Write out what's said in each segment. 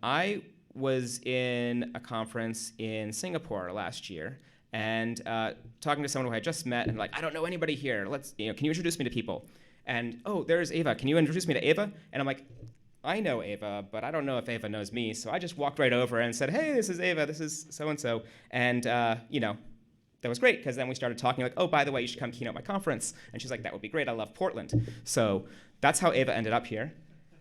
I was in a conference in Singapore last year, and talking to someone who I just met, and like, I don't know anybody here. Can you introduce me to people? And oh, there's Eva. Can you introduce me to Eva? And I'm like, I know Eva, but I don't know if Eva knows me. So I just walked right over and said, hey, this is Eva. This is so and so. And that was great, because then we started talking like, oh, by the way, you should come keynote my conference. And she's like, that would be great. I love Portland. So that's how Eva ended up here.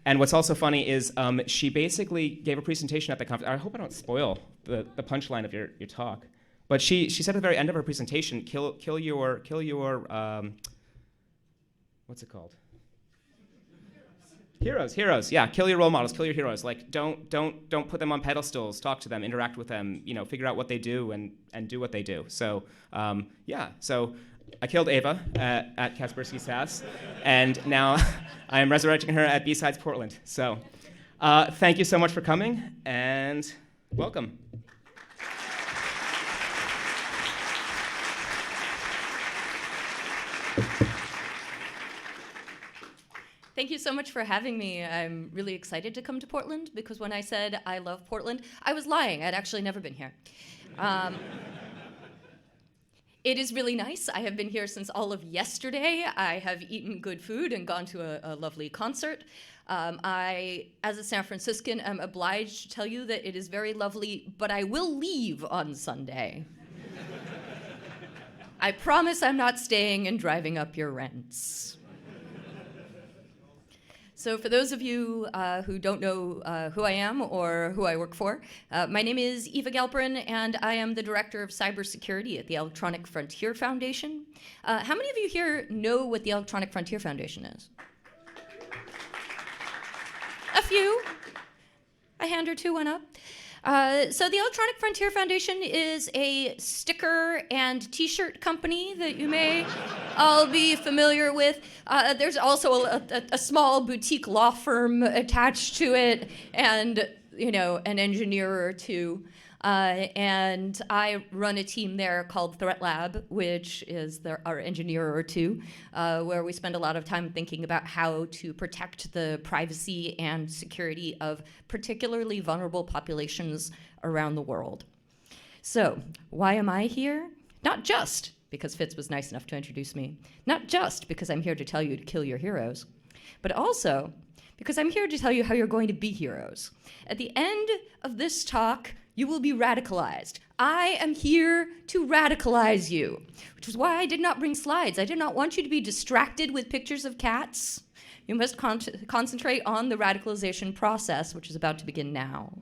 And what's also funny is she basically gave a presentation at the conference. I hope I don't spoil the punchline of your talk. But she said at the very end of her presentation, kill your what's it called? Heroes. Yeah, kill your role models, kill your heroes. Like, don't put them on pedestals. Talk to them, interact with them. Figure out what they do and do what they do. So So I killed Eva at Kaspersky SAS, and now I am resurrecting her at BSides Portland. So thank you so much for coming, and welcome. Thank you so much for having me. I'm really excited to come to Portland, because when I said I love Portland, I was lying. I'd actually never been here. It is really nice. I have been here since all of yesterday. I have eaten good food and gone to a lovely concert. I, as a San Franciscan, am obliged to tell you that it is very lovely, but I will leave on Sunday. I promise I'm not staying and driving up your rents. So for those of you who don't know who I am or who I work for, my name is Eva Galperin, and I am the Director of Cybersecurity at the Electronic Frontier Foundation. How many of you here know what the Electronic Frontier Foundation is? A few. A hand or two went up. So the Electronic Frontier Foundation is a sticker and t-shirt company that you may all be familiar with. There's also a small boutique law firm attached to it, and an engineer or two. And I run a team there called Threat Lab, which is our engineer or two, where we spend a lot of time thinking about how to protect the privacy and security of particularly vulnerable populations around the world. So, why am I here? Not just because Fitz was nice enough to introduce me, not just because I'm here to tell you to kill your heroes, but also because I'm here to tell you how you're going to be heroes. At the end of this talk, you will be radicalized. I am here to radicalize you, which is why I did not bring slides. I did not want you to be distracted with pictures of cats. You must concentrate on the radicalization process, which is about to begin now.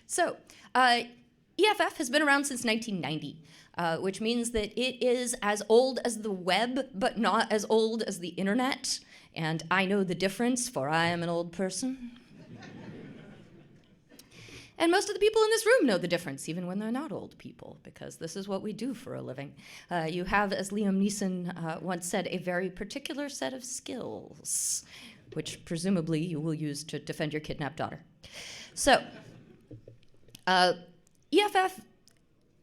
So, EFF has been around since 1990, which means that it is as old as the web, but not as old as the internet. And I know the difference, for I am an old person. And most of the people in this room know the difference, even when they're not old people, because this is what we do for a living. You have, as Liam Neeson once said, a very particular set of skills, which presumably you will use to defend your kidnapped daughter. So, EFF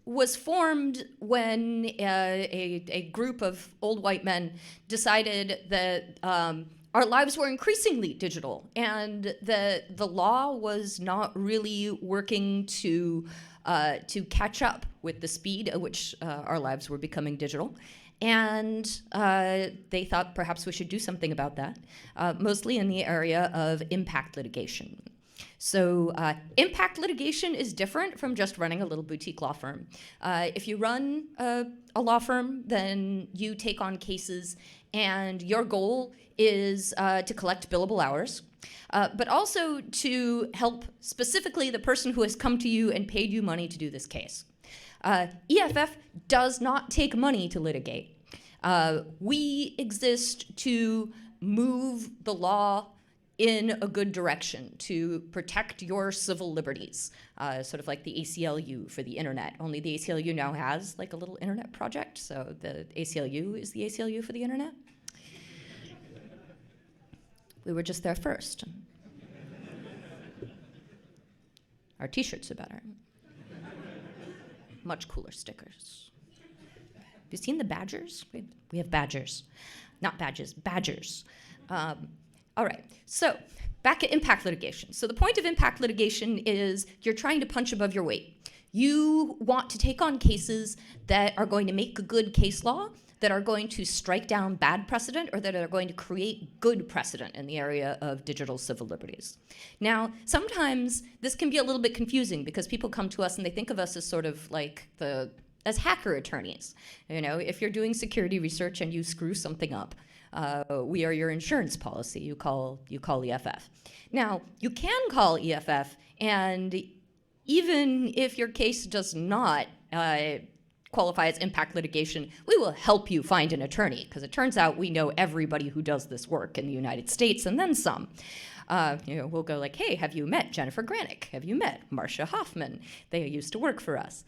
was formed when a group of old white men decided that our lives were increasingly digital, and the law was not really working to catch up with the speed at which our lives were becoming digital. And they thought perhaps we should do something about that, mostly in the area of impact litigation. So impact litigation is different from just running a little boutique law firm. If you run a law firm, then you take on cases, and your goal is to collect billable hours, but also to help specifically the person who has come to you and paid you money to do this case. EFF does not take money to litigate. We exist to move the law in a good direction, to protect your civil liberties, sort of like the ACLU for the internet, only the ACLU now has like a little internet project, so the ACLU is the ACLU for the internet. We were just there first. Our t-shirts are better. Much cooler stickers. Have you seen the badgers? We have badgers. Not badges, badgers. All right, so back at impact litigation. So the point of impact litigation is you're trying to punch above your weight. You want to take on cases that are going to make a good case law, that are going to strike down bad precedent, or that are going to create good precedent in the area of digital civil liberties. Now, sometimes this can be a little bit confusing because people come to us and they think of us as sort of like as hacker attorneys. You know, if you're doing security research and you screw something up, we are your insurance policy. You call EFF. Now, you can call EFF, and even if your case does not qualify as impact litigation, we will help you find an attorney, because it turns out we know everybody who does this work in the United States and then some. We'll go like, hey, have you met Jennifer Granick? Have you met Marcia Hoffman? They used to work for us.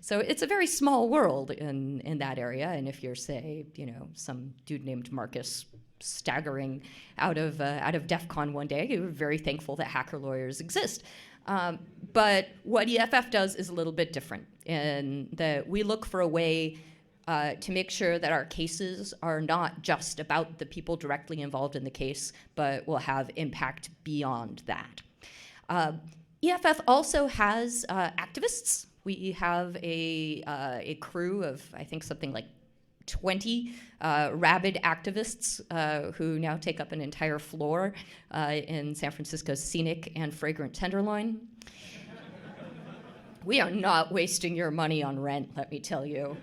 So it's a very small world in that area. And if you're, say, some dude named Marcus staggering out of DEF CON one day, you're very thankful that hacker lawyers exist. But what EFF does is a little bit different in that we look for a way to make sure that our cases are not just about the people directly involved in the case, but will have impact beyond that. EFF also has activists. We have a crew of, I think, something like 20 rabid activists who now take up an entire floor in San Francisco's scenic and fragrant Tenderloin. We are not wasting your money on rent, let me tell you.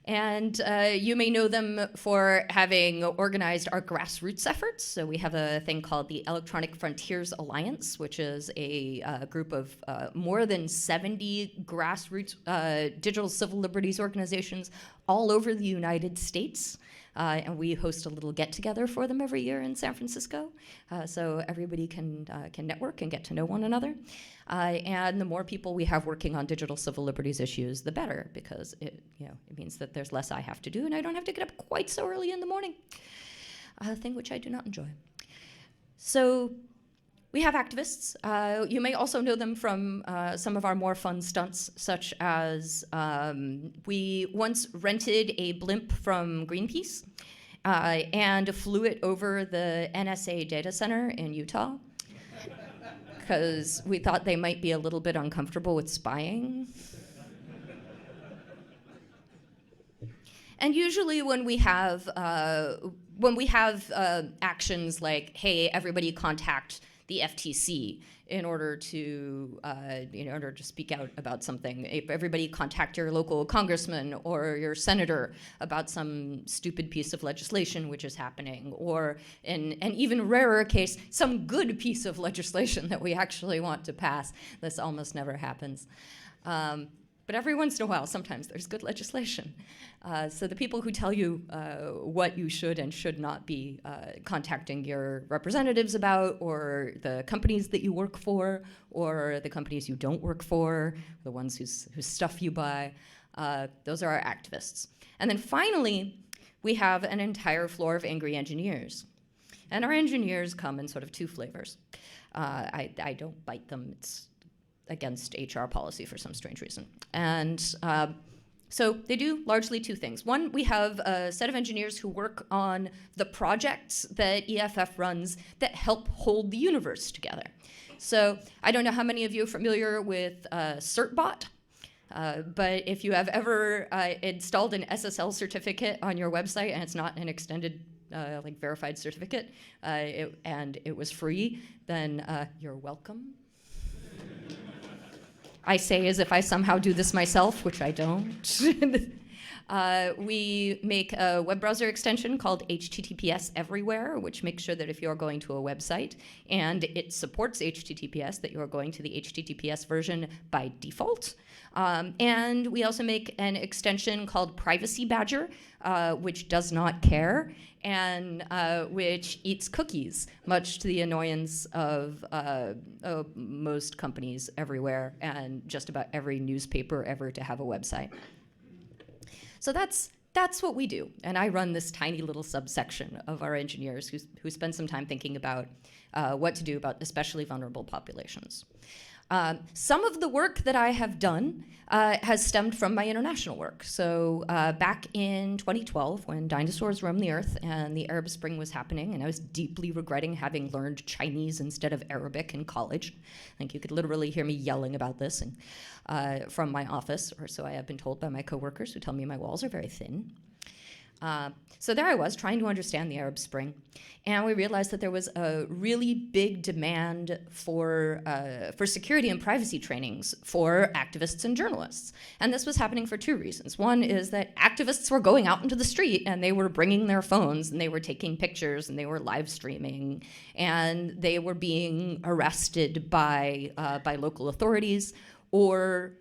And you may know them for having organized our grassroots efforts. So we have a thing called the Electronic Frontiers Alliance, which is a group of more than 70 grassroots digital civil liberties organizations all over the United States. And we host a little get-together for them every year in San Francisco, so everybody can network and get to know one another. And the more people we have working on digital civil liberties issues, the better, because it means that there's less I have to do, and I don't have to get up quite so early in the morning, a thing which I do not enjoy. So we have activists. You may also know them from some of our more fun stunts, such as we once rented a blimp from Greenpeace and flew it over the NSA data center in Utah, because we thought they might be a little bit uncomfortable with spying. And usually when we have actions like, hey, everybody contact the FTC in order to speak out about something. If everybody contact your local congressman or your senator about some stupid piece of legislation which is happening, or in an even rarer case, some good piece of legislation that we actually want to pass. This almost never happens. But every once in a while, sometimes there's good legislation. So the people who tell you what you should and should not be contacting your representatives about, or the companies that you work for, or the companies you don't work for, the ones whose stuff you buy, those are our activists. And then finally, we have an entire floor of angry engineers. And our engineers come in sort of two flavors. I don't bite them. It's against HR policy for some strange reason. And so they do largely two things. One, we have a set of engineers who work on the projects that EFF runs that help hold the universe together. So I don't know how many of you are familiar with Certbot, but if you have ever installed an SSL certificate on your website and it's not an extended verified certificate, and it was free, then you're welcome. I say as if I somehow do this myself, which I don't. We make a web browser extension called HTTPS Everywhere, which makes sure that if you're going to a website and it supports HTTPS, that you're going to the HTTPS version by default. And we also make an extension called Privacy Badger, which does not care, and which eats cookies, much to the annoyance of most companies everywhere and just about every newspaper ever to have a website. So that's what we do, and I run this tiny little subsection of our engineers who spend some time thinking about what to do about especially vulnerable populations. Some of the work that I have done has stemmed from my international work. So back in 2012, when dinosaurs roamed the earth and the Arab Spring was happening, and I was deeply regretting having learned Chinese instead of Arabic in college. I think you could literally hear me yelling about this from my office, or so I have been told by my coworkers who tell me my walls are very thin. So there I was trying to understand the Arab Spring, and we realized that there was a really big demand for security and privacy trainings for activists and journalists. And this was happening for two reasons. One is that activists were going out into the street and they were bringing their phones and they were taking pictures and they were live streaming and they were being arrested by local authorities, or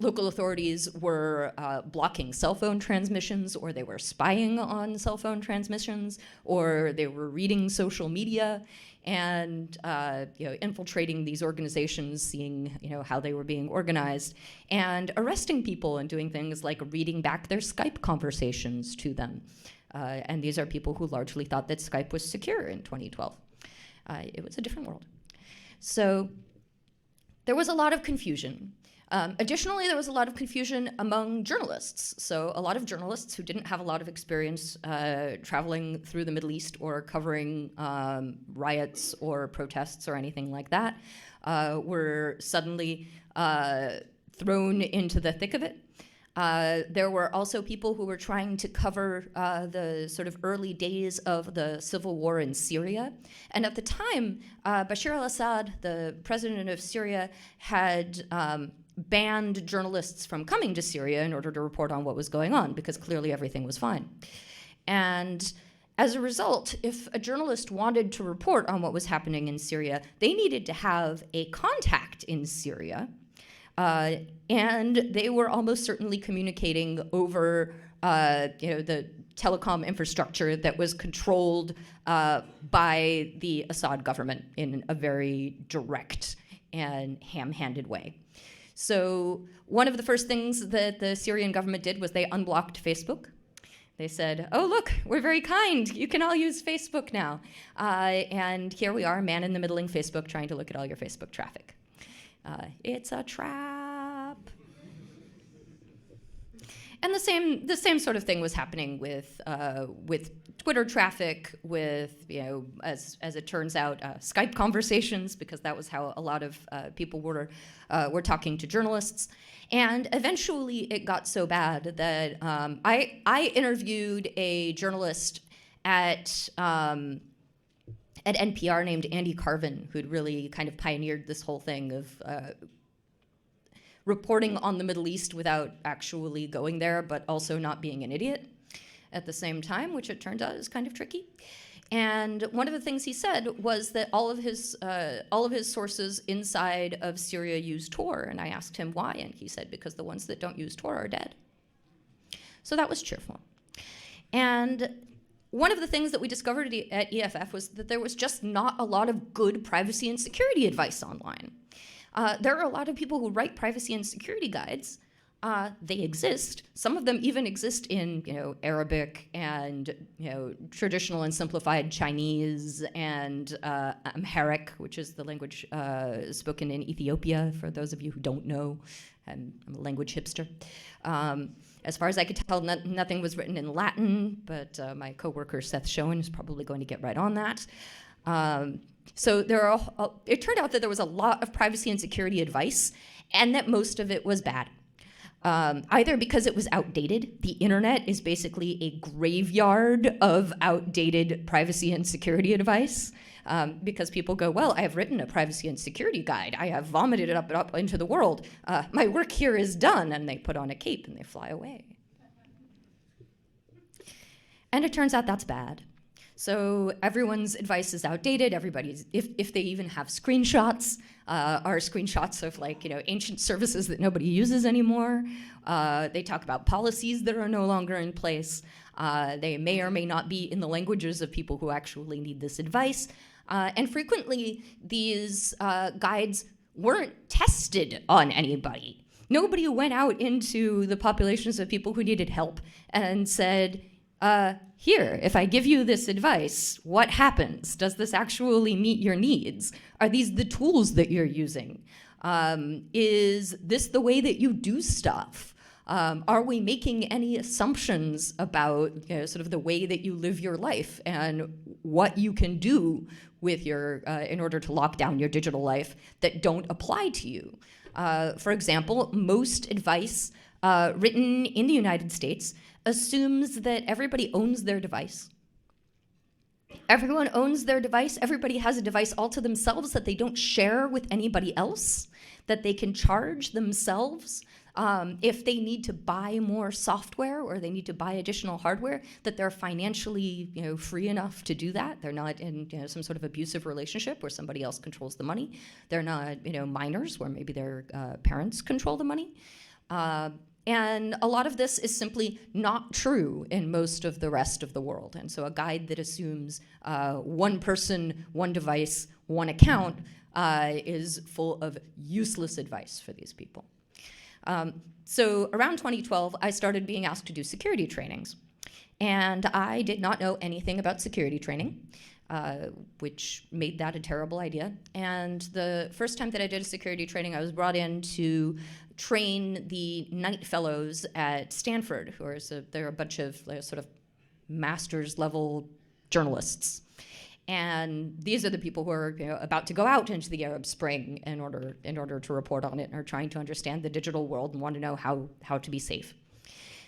local authorities were blocking cell phone transmissions, or they were spying on cell phone transmissions, or they were reading social media and infiltrating these organizations, seeing how they were being organized, and arresting people and doing things like reading back their Skype conversations to them. And these are people who largely thought that Skype was secure in 2012. It was a different world. So there was a lot of confusion. Additionally, there was a lot of confusion among journalists. So a lot of journalists who didn't have a lot of experience traveling through the Middle East or covering riots or protests or anything like that were suddenly thrown into the thick of it. There were also people who were trying to cover the sort of early days of the civil war in Syria. And at the time, Bashar al-Assad, the president of Syria, had banned journalists from coming to Syria in order to report on what was going on, because clearly everything was fine. And as a result, if a journalist wanted to report on what was happening in Syria, they needed to have a contact in Syria, and they were almost certainly communicating over the telecom infrastructure that was controlled by the Assad government in a very direct and ham-handed way. So one of the first things that the Syrian government did was they unblocked Facebook. They said, oh, look, we're very kind. You can all use Facebook now. And here we are, man-in-the-middling Facebook, trying to look at all your Facebook traffic. It's a trap. And the same sort of thing was happening with Twitter traffic, with as it turns out, Skype conversations, because that was how a lot of people were talking to journalists. And eventually, it got so bad that I interviewed a journalist at NPR named Andy Carvin, who'd really kind of pioneered this whole thing of reporting on the Middle East without actually going there, but also not being an idiot at the same time, which it turned out is kind of tricky. And one of the things he said was that all of his sources inside of Syria use Tor, and I asked him why, and he said because the ones that don't use Tor are dead. So that was cheerful. And one of the things that we discovered at EFF was that there was just not a lot of good privacy and security advice online. There are a lot of people who write privacy and security guides. They exist. Some of them even exist in Arabic and traditional and simplified Chinese and Amharic, which is the language spoken in Ethiopia. For those of you who don't know, I'm a language hipster. As far as I could tell, nothing was written in Latin, but my coworker Seth Schoen is probably going to get right on that. So it turned out that there was a lot of privacy and security advice, and that most of it was bad. Either because it was outdated. The internet is basically a graveyard of outdated privacy and security advice, because people go, well, I have written a privacy and security guide. I have vomited it up into the world. My work here is done. And they put on a cape and they fly away. And it turns out that's bad. So everyone's advice is outdated. Everybody's, if they even have screenshots, are screenshots of ancient services that nobody uses anymore. They talk about policies that are no longer in place. They may or may not be in the languages of people who actually need this advice. And frequently, these guides weren't tested on anybody. Nobody went out into the populations of people who needed help and said, here, if I give you this advice, what happens? Does this actually meet your needs? Are these the tools that you're using? Is this the way that you do stuff? Are we making any assumptions about sort of the way that you live your life and what you can do with your, in order to lock down your digital life that don't apply to you? For example, most advice written in the United States assumes that everybody owns their device. Everyone owns their device. Everybody has a device all to themselves that they don't share with anybody else, that they can charge themselves. If they need to buy more software or they need to buy additional hardware, that they're financially free enough to do that. They're not in some sort of abusive relationship where somebody else controls the money. They're not minors where maybe their parents control the money. And a lot of this is simply not true in most of the rest of the world. And so a guide that assumes one person, one device, one account is full of useless advice for these people. So around 2012, I started being asked to do security trainings. And I did not know anything about security training, which made that a terrible idea. And the first time that I did a security training, I was brought in to train the Knight Fellows at Stanford, who are they're a bunch of sort of master's level journalists. And these are the people who are about to go out into the Arab Spring in order to report on it and are trying to understand the digital world and want to know how to be safe.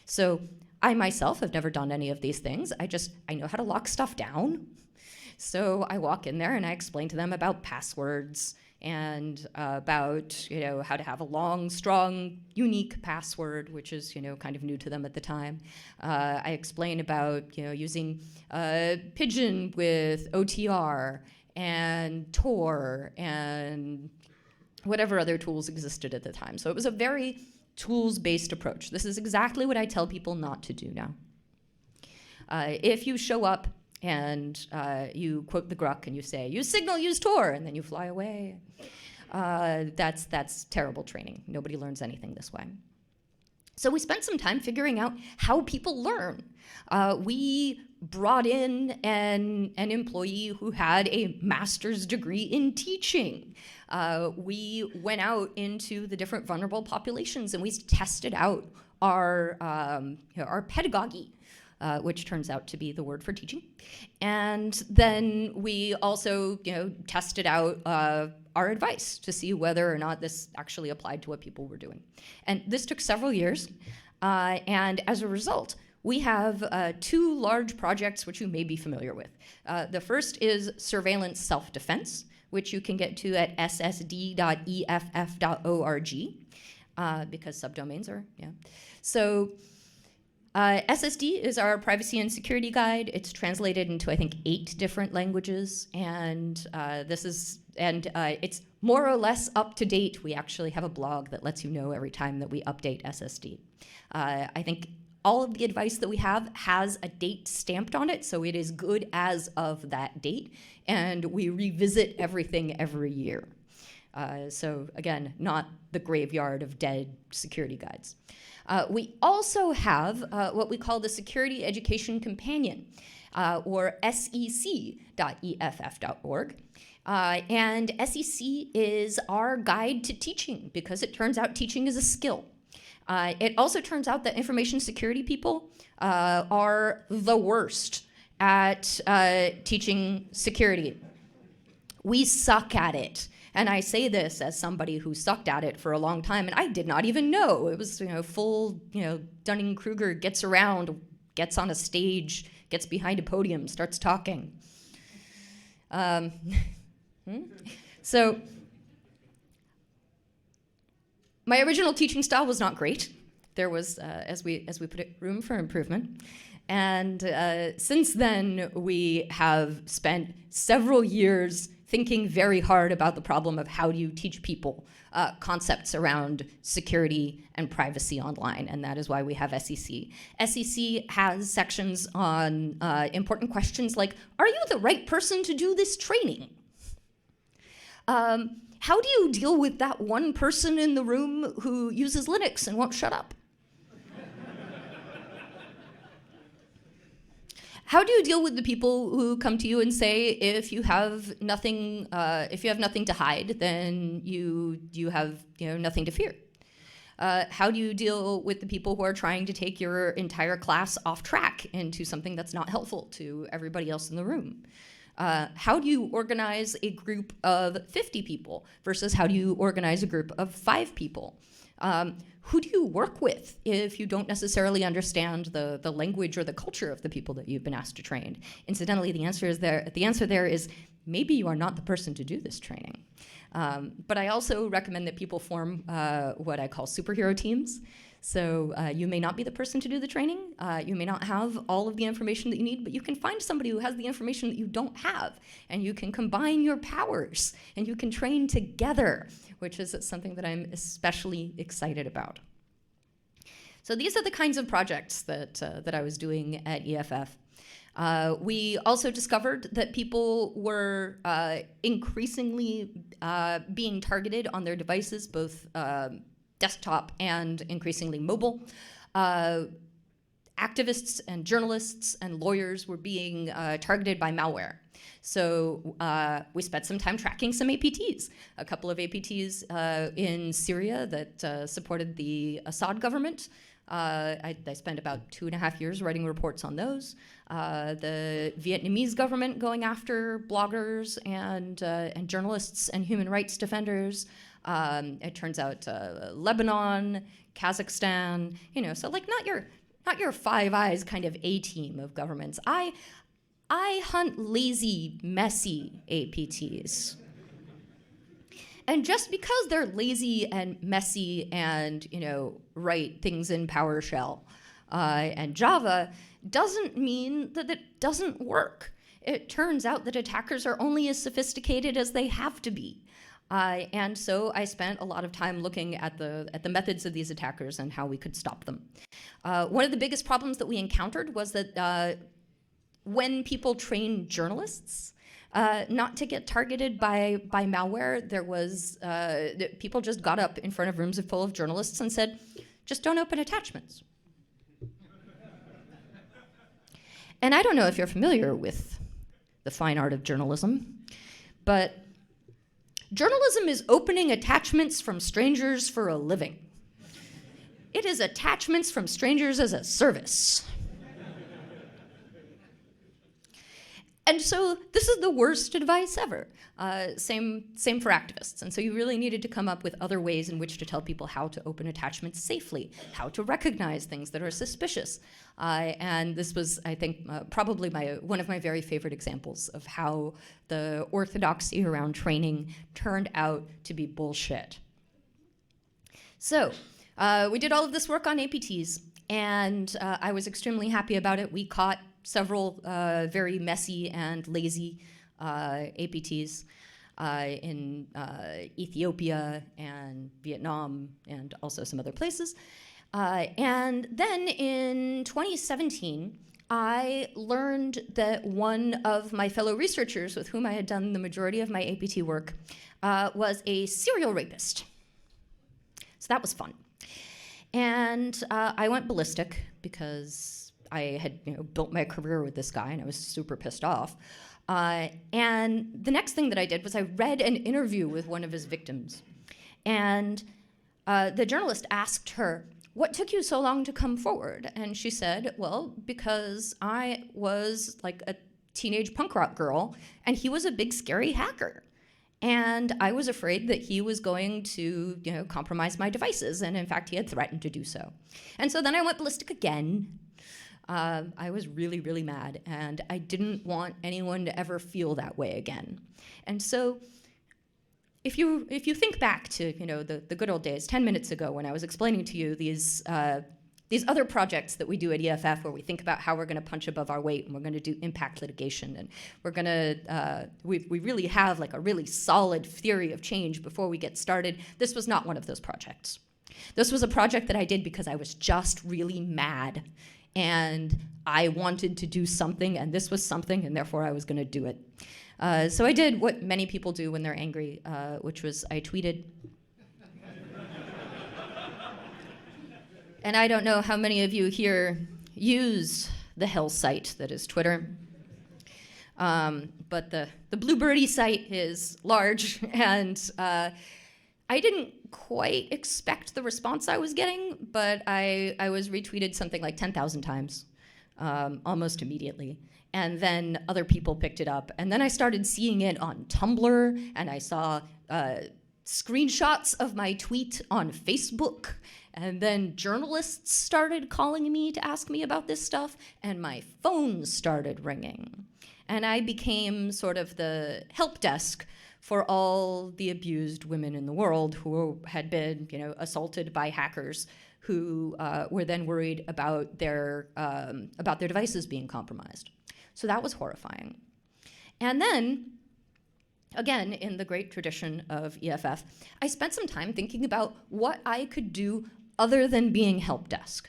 So I myself have never done any of these things. I know how to lock stuff down. So I walk in there and I explain to them about passwords and about how to have a long, strong, unique password, which is kind of new to them at the time. I explain about using Pigeon with OTR and Tor and whatever other tools existed at the time. So it was a very tools-based approach. This is exactly what I tell people not to do now. If you show up and you quote the Gruck and you say, use Signal, use Tor, and then you fly away. That's terrible training. Nobody learns anything this way. So we spent some time figuring out how people learn. We brought in an employee who had a master's degree in teaching. We went out into the different vulnerable populations and we tested out our pedagogy. Which turns out to be the word for teaching. And then we also, tested out our advice to see whether or not this actually applied to what people were doing. And this took several years. And as a result, we have two large projects which you may be familiar with. The first is surveillance self-defense, which you can get to at ssd.eff.org, because subdomains are, So SSD is our privacy and security guide. It's translated into, I think, 8 different languages, and it's more or less up to date. We actually have a blog that lets you know every time that we update SSD. I think all of the advice that we have has a date stamped on it, so it is good as of that date, and we revisit everything every year. So again, not the graveyard of dead security guides. We also have what we call the Security Education Companion, or sec.eff.org. And SEC is our guide to teaching because it turns out teaching is a skill. It also turns out that information security people are the worst at teaching security. We suck at it. And I say this as somebody who sucked at it for a long time, and I did not even know. It was, full, Dunning-Kruger gets around, gets on a stage, gets behind a podium, starts talking. So my original teaching style was not great. There was, as we put it, room for improvement. And since then, we have spent several years thinking very hard about the problem of how do you teach people concepts around security and privacy online, and that is why we have SEC. SEC has sections on important questions like, are you the right person to do this training? How do you deal with that one person in the room who uses Linux and won't shut up? How do you deal with the people who come to you and say, if you have nothing to hide, then you have nothing to fear? How do you deal with the people who are trying to take your entire class off track into something that's not helpful to everybody else in the room? How do you organize a group of 50 people versus how do you organize a group of 5 people? Who do you work with if you don't necessarily understand the language or the culture of the people that you've been asked to train? Incidentally, the answer there is maybe you are not the person to do this training. But I also recommend that people form what I call superhero teams. So you may not be the person to do the training. You may not have all of the information that you need, but you can find somebody who has the information that you don't have, and you can combine your powers, and you can train together, which is something that I'm especially excited about. So these are the kinds of projects that I was doing at EFF. We also discovered that people were increasingly being targeted on their devices, both desktop and increasingly mobile. Activists and journalists and lawyers were being targeted by malware. So we spent some time tracking some APTs, a couple of APTs in Syria that supported the Assad government. I spent about 2.5 years writing reports on those. The Vietnamese government going after bloggers and journalists and human rights defenders. It turns out Lebanon, Kazakhstan, so like not your Five Eyes kind of A-team of governments. I hunt lazy, messy APTs. And just because they're lazy and messy and, write things in PowerShell and Java doesn't mean that it doesn't work. It turns out that attackers are only as sophisticated as they have to be. And so I spent a lot of time looking at the methods of these attackers and how we could stop them. One of the biggest problems that we encountered was that when people train journalists not to get targeted by malware, there was people just got up in front of rooms full of journalists and said, just don't open attachments. And I don't know if you're familiar with the fine art of journalism, but journalism is opening attachments from strangers for a living. It is attachments from strangers as a service. And so this is the worst advice ever. Same for activists. And so you really needed to come up with other ways in which to tell people how to open attachments safely, how to recognize things that are suspicious. And this was, I think, probably one of my very favorite examples of how the orthodoxy around training turned out to be bullshit. So we did all of this work on APTs, and I was extremely happy about it. We caught several very messy and lazy APTs in Ethiopia and Vietnam and also some other places. And then in 2017, I learned that one of my fellow researchers with whom I had done the majority of my APT work was a serial rapist. So that was fun. And I went ballistic because I had built my career with this guy and I was super pissed off. And the next thing that I did was I read an interview with one of his victims. And the journalist asked her, what took you so long to come forward? And she said, well, because I was like a teenage punk rock girl and he was a big scary hacker. And I was afraid that he was going to compromise my devices. And in fact, he had threatened to do so. And so then I went ballistic again. I was really, really mad, and I didn't want anyone to ever feel that way again. And so if you think back to the good old days, 10 minutes ago when I was explaining to you these other projects that we do at EFF where we think about how we're going to punch above our weight and we're going to do impact litigation and we're going to, we really have like a really solid theory of change before we get started. This was not one of those projects. This was a project that I did because I was just really mad. And I wanted to do something, and this was something, and therefore I was going to do it. So I did what many people do when they're angry, which was I tweeted. And I don't know how many of you here use the hell site that is Twitter. But the Bluebirdie site is large, and I didn't quite expect the response I was getting, but I was retweeted something like 10,000 times, almost immediately. And then other people picked it up. And then I started seeing it on Tumblr, and I saw screenshots of my tweet on Facebook. And then journalists started calling me to ask me about this stuff, and my phone started ringing. And I became sort of the help desk for all the abused women in the world who had been, assaulted by hackers who were then worried about their devices being compromised. So that was horrifying. And then, again, in the great tradition of EFF, I spent some time thinking about what I could do other than being help desk.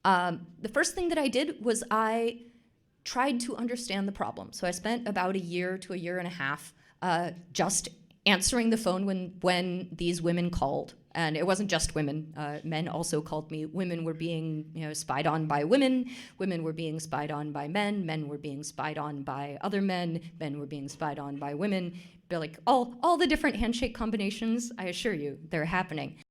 The first thing that I did was I tried to understand the problem. So I spent about a year to a year and a half just answering the phone when these women called. And it wasn't just women. Men also called me. Women were being spied on by women. Women were being spied on by men. Men were being spied on by other men. Men were being spied on by women. But like all the different handshake combinations, I assure you, they're happening.